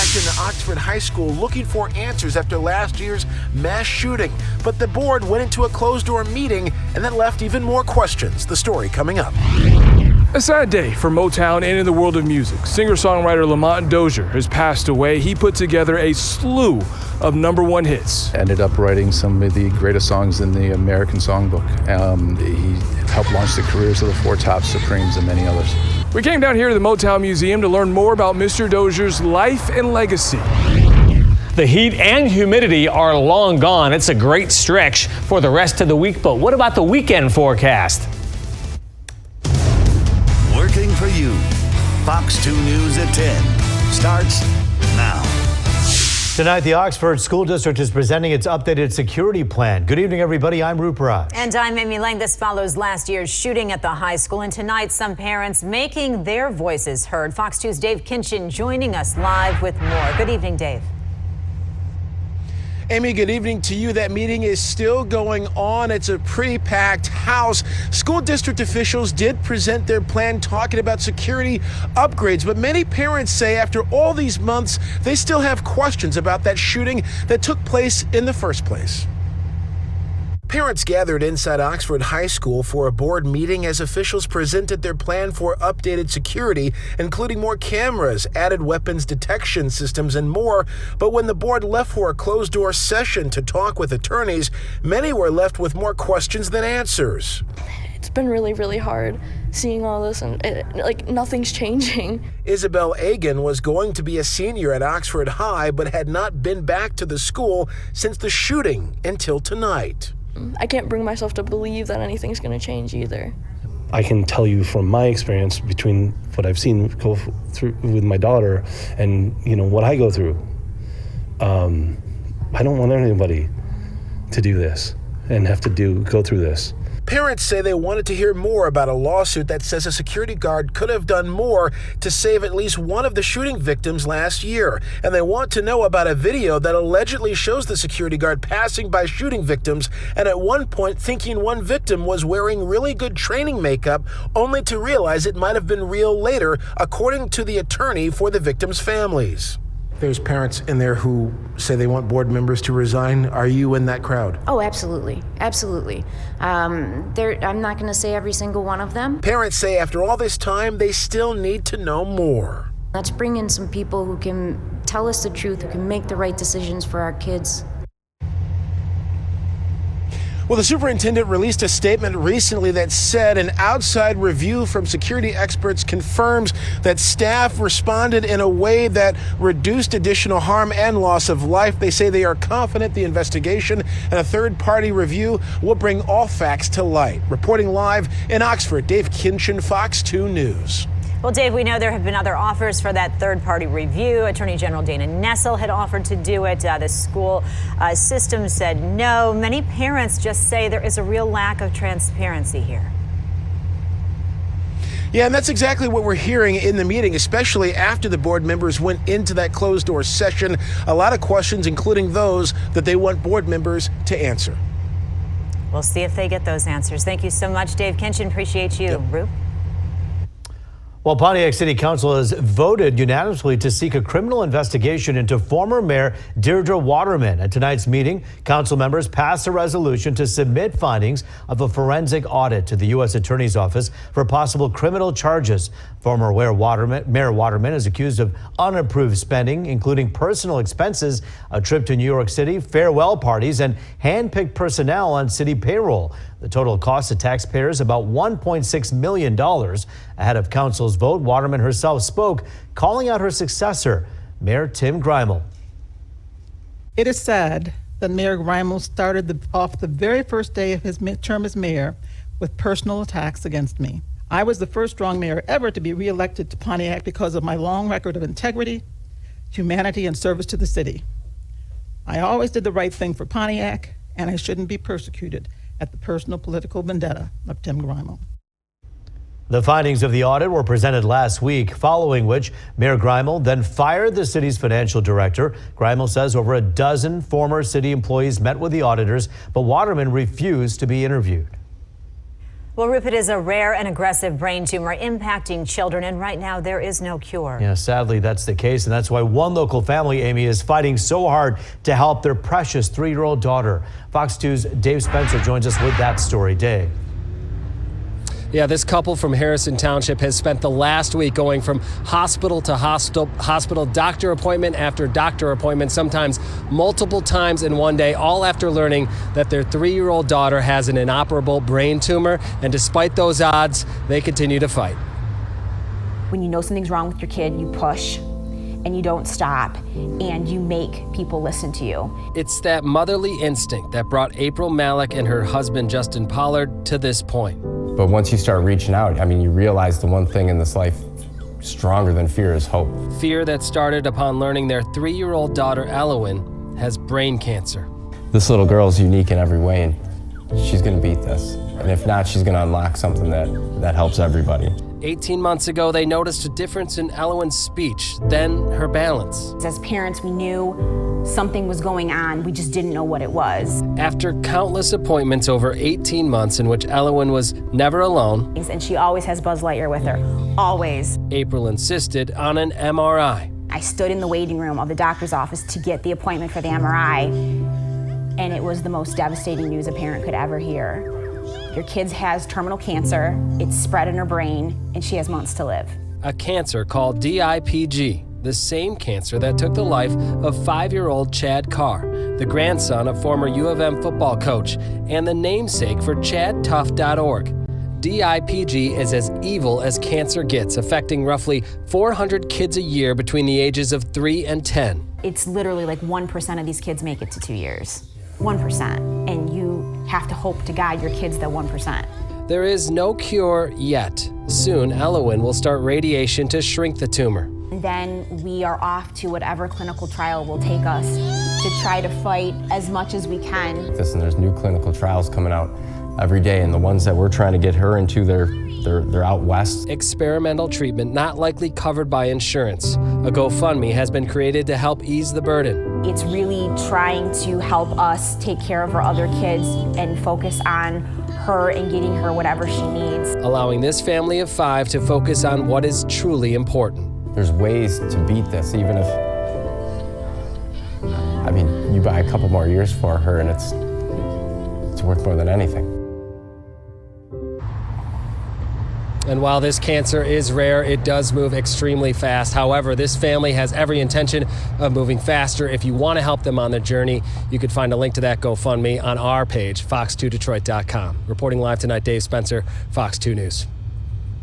packed into Oxford High School looking for answers after last year's mass shooting. But the board went into a closed-door meeting and that left even more questions. The story coming up. A sad day for Motown and in the world of music. Singer-songwriter Lamont Dozier has passed away. He put together a slew of #1 hits. Ended up writing some of the greatest songs in the American songbook. He helped launch the careers of the Four Tops, Supremes, and many others. We came down here to the Motown Museum to learn more about Mr. Dozier's life and legacy. The heat and humidity are long gone. It's a great stretch for the rest of the week, but what about the weekend forecast? Working for you. Fox 2 News at 10 starts now. Tonight, the Oxford School District is presenting its updated security plan. Good evening, everybody. I'm Ruparaj. And I'm Amy Lang. This follows last year's shooting at the high school. And tonight, some parents making their voices heard. Fox 2's Dave Kinchin joining us live with more. Good evening, Dave. Amy, good evening to you. That meeting is still going on. It's a pretty packed house. School district officials did present their plan talking about security upgrades, but many parents say after all these months, they still have questions about that shooting that took place in the first place. Parents gathered inside Oxford High School for a board meeting as officials presented their plan for updated security, including more cameras, added weapons detection systems, and more. But when the board left for a closed-door session to talk with attorneys, many were left with more questions than answers. It's been really hard seeing all this, and nothing's changing. Isabel Agan was going to be a senior at Oxford High, but had not been back to the school since the shooting until tonight. I can't bring myself to believe that anything's going to change either. I can tell you from my experience between what I've seen go through with my daughter and, what I go through. I don't want anybody to do this and have to go through this. Parents say they wanted to hear more about a lawsuit that says a security guard could have done more to save at least one of the shooting victims last year. And they want to know about a video that allegedly shows the security guard passing by shooting victims and at one point thinking one victim was wearing really good training makeup, only to realize it might have been real later, according to the attorney for the victims' families. There's parents in there who say they want board members to resign. Are you in that crowd? Oh, absolutely. Absolutely. I'm not going to say every single one of them. Parents say after all this time, they still need to know more. Let's bring in some people who can tell us the truth, who can make the right decisions for our kids. Well, the superintendent released a statement recently that said an outside review from security experts confirms that staff responded in a way that reduced additional harm and loss of life. They say they are confident the investigation and a third-party review will bring all facts to light. Reporting live in Oxford, Dave Kinchin, Fox 2 News. Well, Dave, we know there have been other offers for that third-party review. Attorney General Dana Nessel had offered to do it. The school system said no. Many parents just say there is a real lack of transparency here. Yeah, and that's exactly what we're hearing in the meeting, especially after the board members went into that closed-door session. A lot of questions, including those that they want board members to answer. We'll see if they get those answers. Thank you so much, Dave Kinchin. Appreciate you. Yep. Roop? Well, Pontiac City Council has voted unanimously to seek a criminal investigation into former Mayor Deirdre Waterman. At tonight's meeting, council members passed a resolution to submit findings of a forensic audit to the U.S. Attorney's Office for possible criminal charges. Former Mayor Waterman is accused of unapproved spending, including personal expenses, a trip to New York City, farewell parties, and hand-picked personnel on city payroll. The total cost to taxpayers about $1.6 million. Ahead of council's vote, Waterman herself spoke, calling out her successor, Mayor Tim Grimal. It is sad that Mayor Grimal started off the very first day of his term as mayor with personal attacks against me. I was the first strong mayor ever to be reelected to Pontiac because of my long record of integrity, humanity, and service to the city. I always did the right thing for Pontiac, and I shouldn't be persecuted at the personal political vendetta of Tim Grimal. The findings of the audit were presented last week, following which Mayor Grimal then fired the city's financial director. Grimal says over a dozen former city employees met with the auditors, but Waterman refused to be interviewed. Well, Rupert is a rare and aggressive brain tumor impacting children, and right now there is no cure. Yeah, sadly, that's the case, and that's why one local family, Amy, is fighting so hard to help their precious 3-year-old daughter. Fox 2's Dave Spencer joins us with that story. Dave. Yeah, this couple from Harrison Township has spent the last week going from hospital to hospital, doctor appointment after doctor appointment, sometimes multiple times in one day, all after learning that their 3-year-old daughter has an inoperable brain tumor. And despite those odds, they continue to fight. When you know something's wrong with your kid, you push and you don't stop, and you make people listen to you. It's that motherly instinct that brought April Malik and her husband, Justin Pollard, to this point. But once you start reaching out, I mean, you realize the one thing in this life stronger than fear is hope. Fear that started upon learning their 3-year-old daughter, Elowen, has brain cancer. This little girl is unique in every way, and she's gonna beat this. And if not, she's gonna unlock something that helps everybody. 18 months ago, they noticed a difference in Elowen's speech, then her balance. As parents, we knew something was going on. We just didn't know what it was. After countless appointments over 18 months in which Elowen was never alone, And she always has Buzz Lightyear with her, always. April insisted on an MRI. I stood in the waiting room of the doctor's office to get the appointment for the MRI, and it was the most devastating news a parent could ever hear. Your kid has terminal cancer, it's spread in her brain, and she has months to live. A cancer called DIPG, the same cancer that took the life of 5-year-old Chad Carr, the grandson of former U of M football coach, and the namesake for ChadTough.org. DIPG is as evil as cancer gets, affecting roughly 400 kids a year between the ages of 3 and 10. It's literally like 1% of these kids make it to 2 years. 1%. And you have to hope to God your kid's the 1%. There is no cure yet. Soon, Elowen will start radiation to shrink the tumor. And then we are off to whatever clinical trial will take us to try to fight as much as we can. And there's new clinical trials coming out every day, and the ones that we're trying to get her into, they're out west. Experimental treatment not likely covered by insurance. A GoFundMe has been created to help ease the burden. It's really trying to help us take care of our other kids and focus on her and getting her whatever she needs. Allowing this family of 5 to focus on what is truly important. There's ways to beat this, even if, I mean, you buy a couple more years for her and it's worth more than anything. And while this cancer is rare, it does move extremely fast. However, this family has every intention of moving faster. If you want to help them on their journey, you could find a link to that GoFundMe on our page, fox2detroit.com. Reporting live tonight, Dave Spencer, Fox 2 News.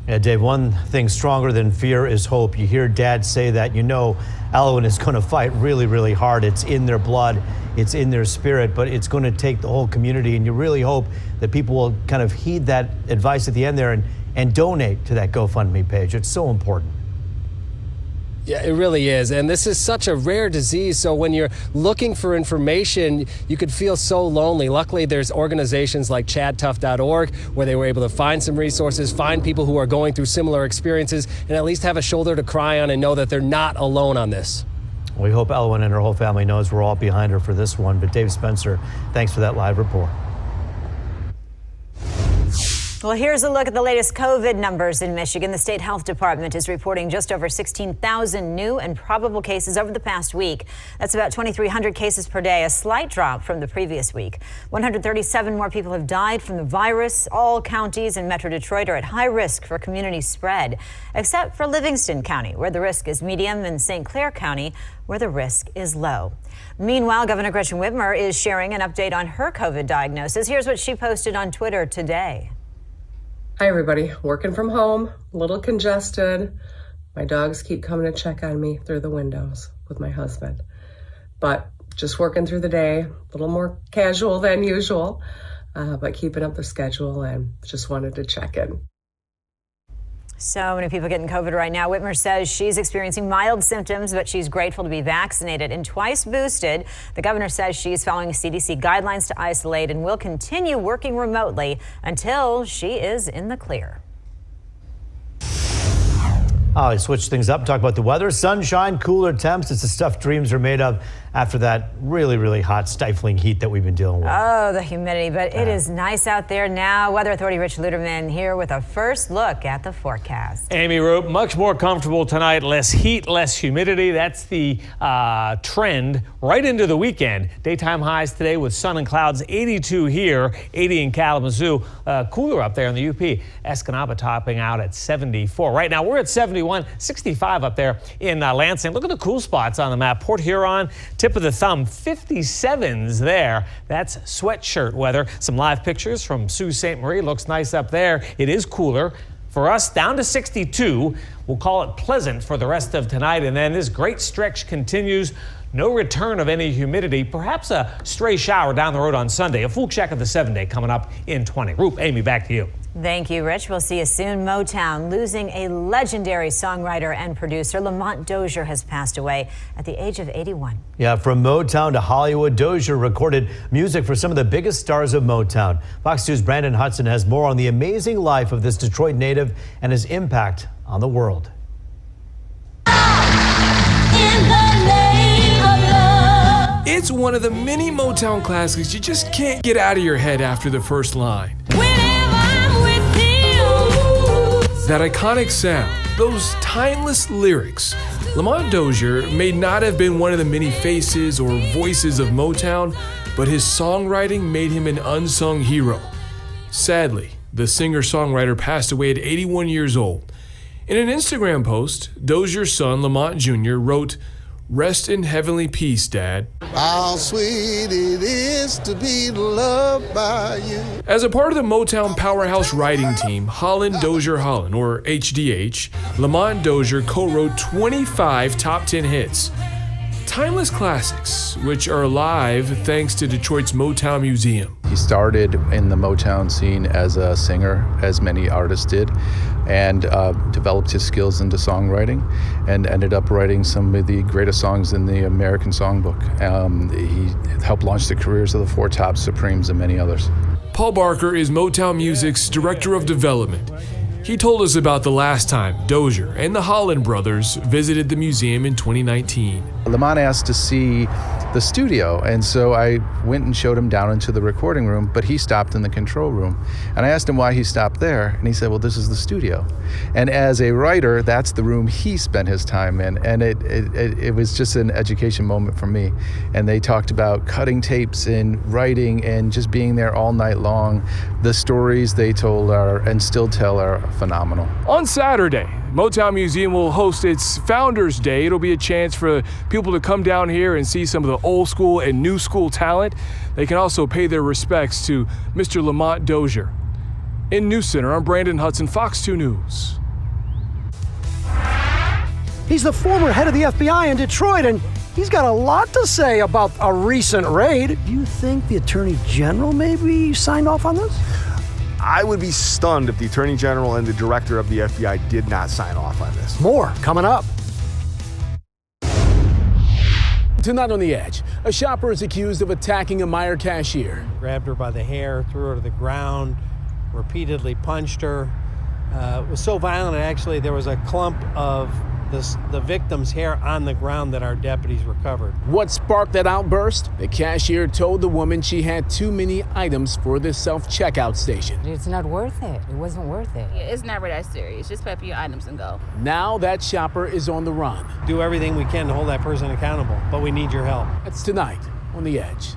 Yeah, Dave, one thing stronger than fear is hope. You hear Dad say that, you know Elowen is going to fight really, really hard. It's in their blood, it's in their spirit, but it's going to take the whole community, and you really hope that people will kind of heed that advice at the end there and donate to that GoFundMe page. It's so important. Yeah, it really is. And this is such a rare disease. So when you're looking for information, you could feel so lonely. Luckily, there's organizations like ChadTough.org where they were able to find some resources, find people who are going through similar experiences, and at least have a shoulder to cry on and know that they're not alone on this. We hope Elowen and her whole family knows we're all behind her for this one. But Dave Spencer, thanks for that live report. Well, here's a look at the latest COVID numbers in Michigan. The state health department is reporting just over 16,000 new and probable cases over the past week. That's about 2,300 cases per day, a slight drop from the previous week. 137 more people have died from the virus. All counties in Metro Detroit are at high risk for community spread, except for Livingston County, where the risk is medium, and St. Clair County, where the risk is low. Meanwhile, Governor Gretchen Whitmer is sharing an update on her COVID diagnosis. Here's what she posted on Twitter today. Hi everybody, working from home, a little congested. My dogs keep coming to check on me through the windows with my husband. But just working through the day, a little more casual than usual, but keeping up the schedule and just wanted to check in. So many people getting COVID right now. Whitmer says she's experiencing mild symptoms, but she's grateful to be vaccinated and twice boosted. The governor says she's following CDC guidelines to isolate and will continue working remotely until she is in the clear. I switch things up, talk about the weather. Sunshine, cooler temps. It's the stuff dreams are made of after that really, really hot, stifling heat that we've been dealing with. Oh, the humidity, but it is nice out there now. Weather Authority Rich Luderman here with a first look at the forecast. Amy Roop, much more comfortable tonight, less heat, less humidity. That's the trend right into the weekend. Daytime highs today with sun and clouds, 82 here, 80 in Kalamazoo. Cooler up there in the UP. Escanaba topping out at 74. Right now we're at 71, 65 up there in Lansing. Look at the cool spots on the map. Port Huron, tip of the thumb, 57s there. That's sweatshirt weather. Some live pictures from Sault Ste. Marie. Looks nice up there. It is cooler. For us, down to 62. We'll call it pleasant for the rest of tonight. And then this great stretch continues. No return of any humidity. Perhaps a stray shower down the road on Sunday. A full check of the 7-day coming up in 20. Roop, Amy, back to you. Thank you, Rich. We'll see you soon. Motown losing a legendary songwriter and producer. Lamont Dozier has passed away at the age of 81. Yeah, from Motown to Hollywood, Dozier recorded music for some of the biggest stars of Motown. Fox News' Brandon Hudson has more on the amazing life of this Detroit native and his impact on the world. It's one of the many Motown classics you just can't get out of your head after the first line. That iconic sound, those timeless lyrics. Lamont Dozier may not have been one of the many faces or voices of Motown, but his songwriting made him an unsung hero. Sadly, the singer-songwriter passed away at 81 years old. In an Instagram post, Dozier's son, Lamont Jr., wrote, "Rest in heavenly peace, Dad." How sweet it is to be loved by you. As a part of the Motown powerhouse writing team, Holland Dozier Holland, or HDH, Lamont Dozier co-wrote 25 top 10 hits. Timeless classics, which are alive thanks to Detroit's Motown Museum. He started in the Motown scene as a singer, as many artists did, and developed his skills into songwriting and ended up writing some of the greatest songs in the American songbook. He helped launch the careers of the Four Tops, Supremes, and many others. Paul Barker is Motown Music's Director of Development. He told us about the last time Dozier and the Holland brothers visited the museum in 2019. Lamont asked to see the studio, and so I went and showed him down into the recording room, but he stopped in the control room. And I asked him why he stopped there, and he said, well, this is the studio. And as a writer, that's the room he spent his time in, and it was just an education moment for me. And they talked about cutting tapes and writing and just being there all night long. The stories they told are, and still tell, are phenomenal. On Saturday, Motown Museum will host its Founders Day. It'll be a chance for people to come down here and see some of the old school and new school talent. They can also pay their respects to Mr. Lamont Dozier. In News Center, I'm Brandon Hudson, Fox 2 News. He's the former head of the FBI in Detroit, and he's got a lot to say about a recent raid. Do you think the Attorney General maybe signed off on this? I would be stunned if the Attorney General and the Director of the FBI did not sign off on this. More coming up. Tonight on The Edge, a shopper is accused of attacking a Meijer cashier. Grabbed her by the hair, threw her to the ground, repeatedly punched her. It was so violent, actually, there was a clump of the victim's hair on the ground that our deputies recovered. What sparked that outburst? The cashier told the woman she had too many items for the self-checkout station. It's not worth it. It wasn't worth it. Yeah, it's never that serious. Just pay for your items and go. Now that shopper is on the run. Do everything we can to hold that person accountable, but we need your help. That's tonight on The Edge.